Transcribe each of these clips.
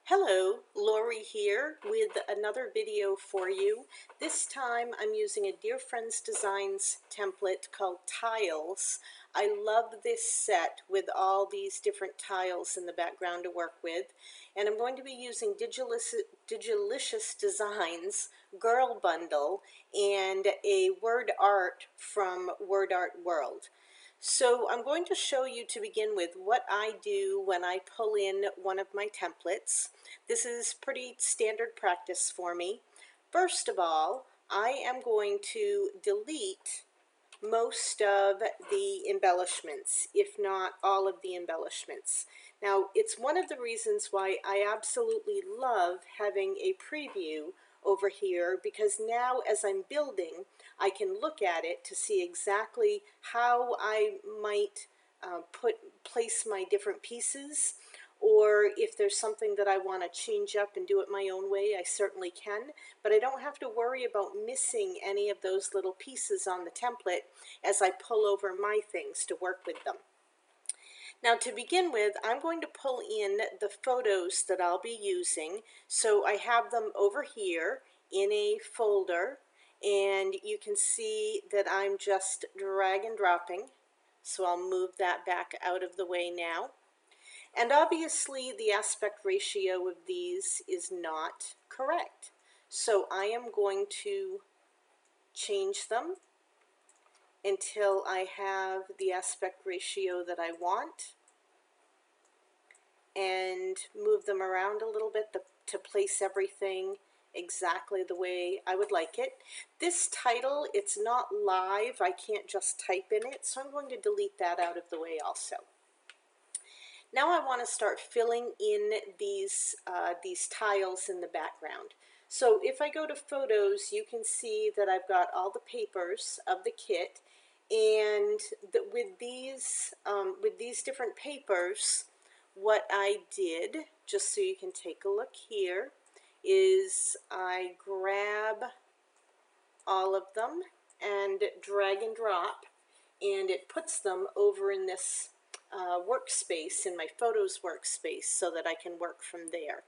Hello, Lori here with another video for you. This time I'm using a Dear Friends Designs template called Tiles. I love this set with all these different tiles in the background to work with. And I'm going to be using Digilicious Designs Girl Bundle and a word art from Word Art World. So I'm going to show you to begin with what I do when I pull in one of my templates. This is pretty standard practice for me. First of all, I am going to delete most of the embellishments, if not all of the embellishments. Now, it's one of the reasons why I absolutely love having a preview over here, because now as I'm building, I can look at it to see exactly how I might place my different pieces, or if there's something that I want to change up and do it my own way, I certainly can, but I don't have to worry about missing any of those little pieces on the template as I pull over my things to work with them. Now, to begin with, I'm going to pull in the photos that I'll be using. So I have them over here in a folder, and you can see that I'm just drag and dropping. So I'll move that back out of the way now. And obviously the aspect ratio of these is not correct. So I am going to change them until I have the aspect ratio that I want, and move them around a little bit to place everything exactly the way I would like it. This title, it's not live, I can't just type in it, so I'm going to delete that out of the way also. Now I want to start filling in these tiles in the background. So if I go to photos, you can see that I've got all the papers of the kit, and with these different papers, what I did, just so you can take a look here, is I grab all of them and drag and drop, and it puts them over in this workspace, in my photos workspace, so that I can work from there.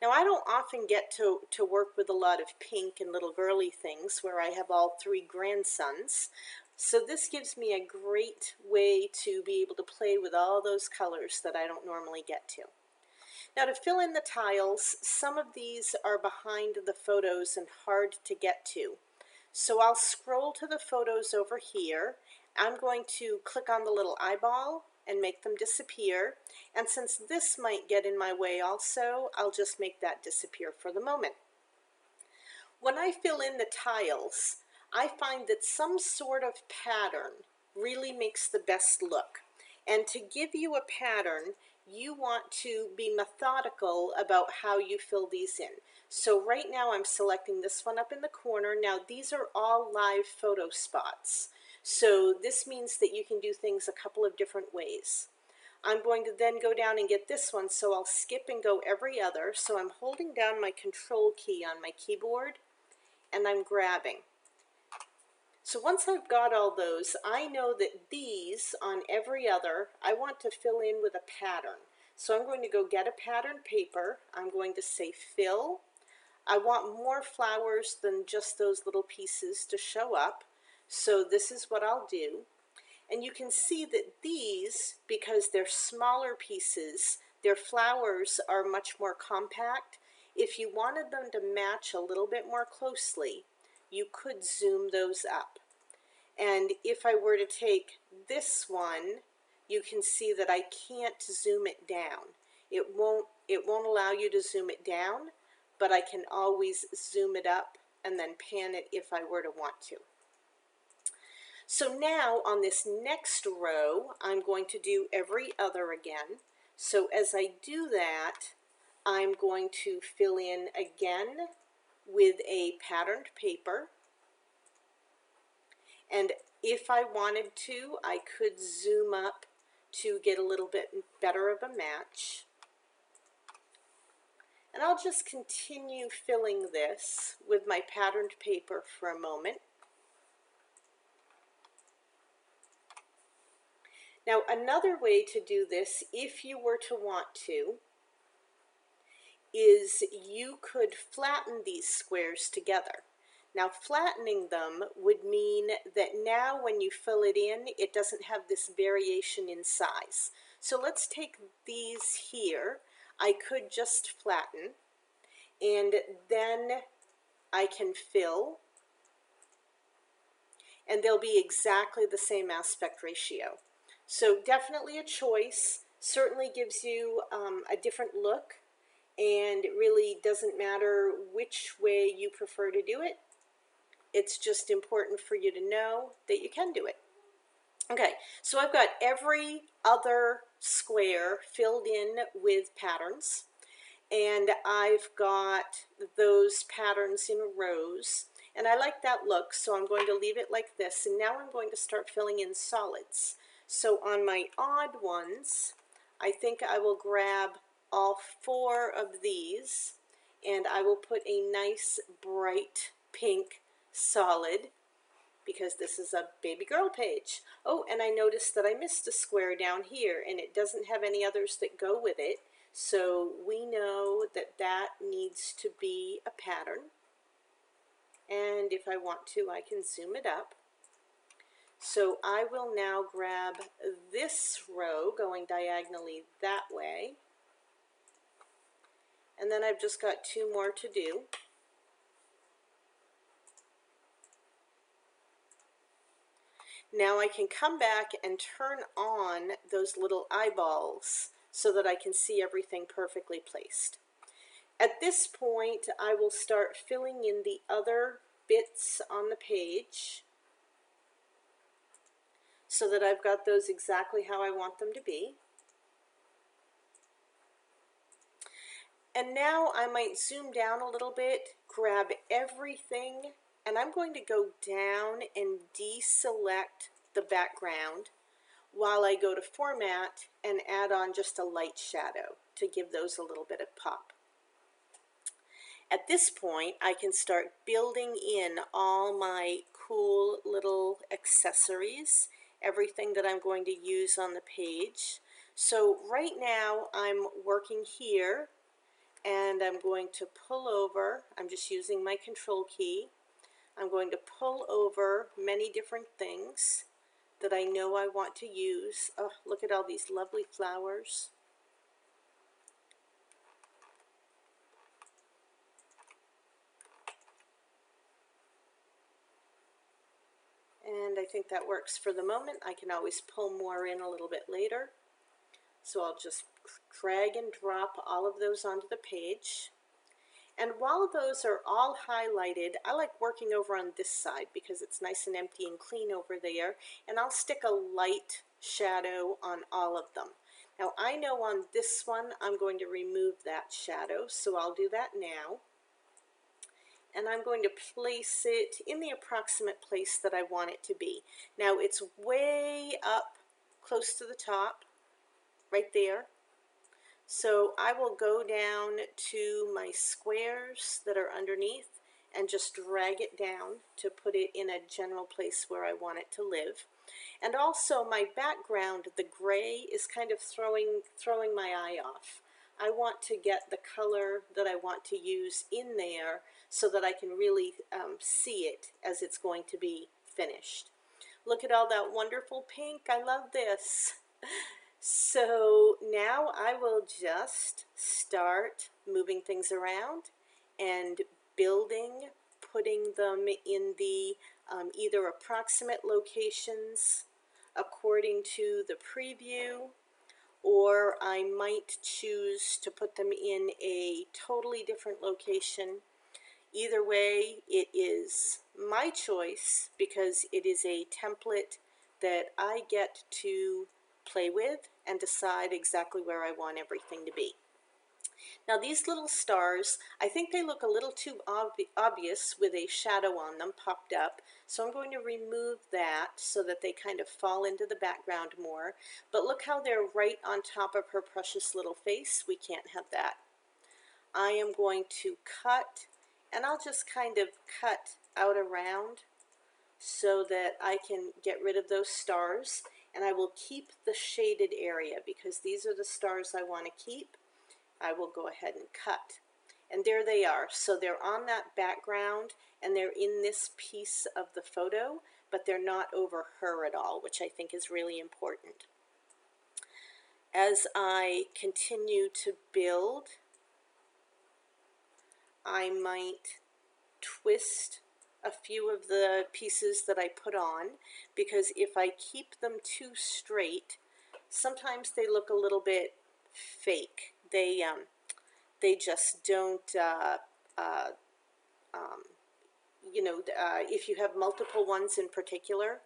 Now, I don't often get to work with a lot of pink and little girly things where I have all three grandsons, so this gives me a great way to be able to play with all those colors that I don't normally get to. Now, to fill in the tiles, some of these are behind the photos and hard to get to. So I'll scroll to the photos over here. I'm going to click on the little eyeball and make them disappear. And since this might get in my way also, I'll just make that disappear for the moment. When I fill in the tiles, I find that some sort of pattern really makes the best look. And to give you a pattern, you want to be methodical about how you fill these in. So right now I'm selecting this one up in the corner. Now these are all live photo spots. So this means that you can do things a couple of different ways. I'm going to then go down and get this one, so I'll skip and go every other. So I'm holding down my control key on my keyboard, and I'm grabbing. So once I've got all those, I know that these on every other, I want to fill in with a pattern. So I'm going to go get a pattern paper. I'm going to say fill. I want more flowers than just those little pieces to show up. So this is what I'll do. And you can see that these, because they're smaller pieces, their flowers are much more compact. If you wanted them to match a little bit more closely, you could zoom those up. And if I were to take this one, you can see that I can't zoom it down. It won't allow you to zoom it down, but I can always zoom it up and then pan it if I were to want to. So now on this next row, I'm going to do every other again. So as I do that, I'm going to fill in again with a patterned paper. And if I wanted to, I could zoom up to get a little bit better of a match. And I'll just continue filling this with my patterned paper for a moment. Now, another way to do this, if you were to want to, is you could flatten these squares together. Now flattening them would mean that now when you fill it in, it doesn't have this variation in size. So let's take these here. I could just flatten, and then I can fill, and they'll be exactly the same aspect ratio. So definitely a choice, certainly gives you a different look, and it really doesn't matter which way you prefer to do it. It's just important for you to know that you can do it. Okay, so I've got every other square filled in with patterns, and I've got those patterns in rows, and I like that look, so I'm going to leave it like this, and now I'm going to start filling in solids. So on my odd ones, I think I will grab all 4 of these, and I will put a nice bright pink solid, because this is a baby girl page. Oh, and I noticed that I missed a square down here, and it doesn't have any others that go with it. So we know that that needs to be a pattern. And if I want to, I can zoom it up. So I will now grab this row going diagonally that way. And then I've just got 2 more to do. Now I can come back and turn on those little eyeballs so that I can see everything perfectly placed. At this point, I will start filling in the other bits on the page so that I've got those exactly how I want them to be. And now I might zoom down a little bit, grab everything, and I'm going to go down and deselect the background while I go to Format and add on just a light shadow to give those a little bit of pop. At this point, I can start building in all my cool little accessories, everything that I'm going to use on the page. So right now I'm working here, and I'm going to pull over. I'm just using my control key. I'm going to pull over many different things that I know I want to use. Oh, look at all these lovely flowers. And I think that works for the moment. I can always pull more in a little bit later. So I'll just drag and drop all of those onto the page. And while those are all highlighted, I like working over on this side because it's nice and empty and clean over there. And I'll stick a light shadow on all of them. Now I know on this one I'm going to remove that shadow, so I'll do that now. And I'm going to place it in the approximate place that I want it to be. Now it's way up close to the top, right there. So I will go down to my squares that are underneath and just drag it down to put it in a general place where I want it to live. And also my background, the gray, is kind of throwing my eye off. I want to get the color that I want to use in there so that I can really see it as it's going to be finished. Look at all that wonderful pink. I love this. So now I will just start moving things around and building, putting them in the either approximate locations according to the preview, or I might choose to put them in a totally different location. Either way, it is my choice because it is a template that I get to play with and decide exactly where I want everything to be. Now these little stars, I think they look a little too obvious with a shadow on them popped up, so I'm going to remove that so that they kind of fall into the background more. But look how they're right on top of her precious little face. We can't have that. I am going to cut, and I'll just kind of cut out around so that I can get rid of those stars, and I will keep the shaded area because these are the stars I want to keep. I will go ahead and cut. And there they are. So they're on that background and they're in this piece of the photo, but they're not over her at all, which I think is really important. As I continue to build, I might twist a few of the pieces that I put on, because if I keep them too straight, sometimes they look a little bit fake. They just don't, if you have multiple ones in particular,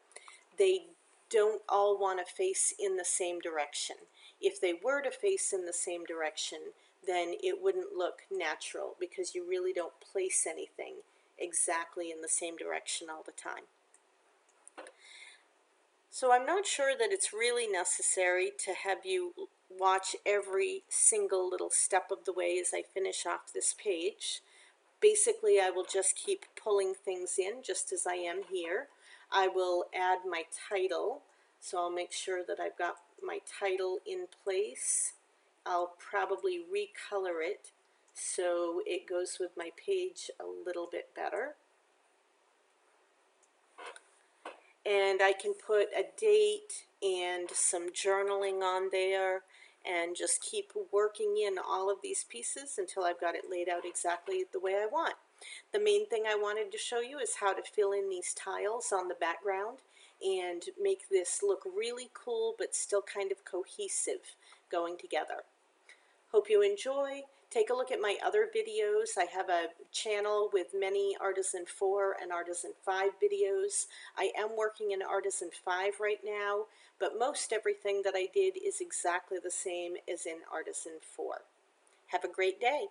they don't all want to face in the same direction. If they were to face in the same direction, then it wouldn't look natural, because you really don't place anything exactly in the same direction all the time. So I'm not sure that it's really necessary to have you watch every single little step of the way as I finish off this page. Basically, I will just keep pulling things in just as I am here. I will add my title, so I'll make sure that I've got my title in place. I'll probably recolor it so it goes with my page a little bit better. And I can put a date and some journaling on there and just keep working in all of these pieces until I've got it laid out exactly the way I want. The main thing I wanted to show you is how to fill in these tiles on the background and make this look really cool but still kind of cohesive going together. Hope you enjoy. Take a look at my other videos. I have a channel with many Artisan 4 and Artisan 5 videos. I am working in Artisan 5 right now, but most everything that I did is exactly the same as in Artisan 4. Have a great day.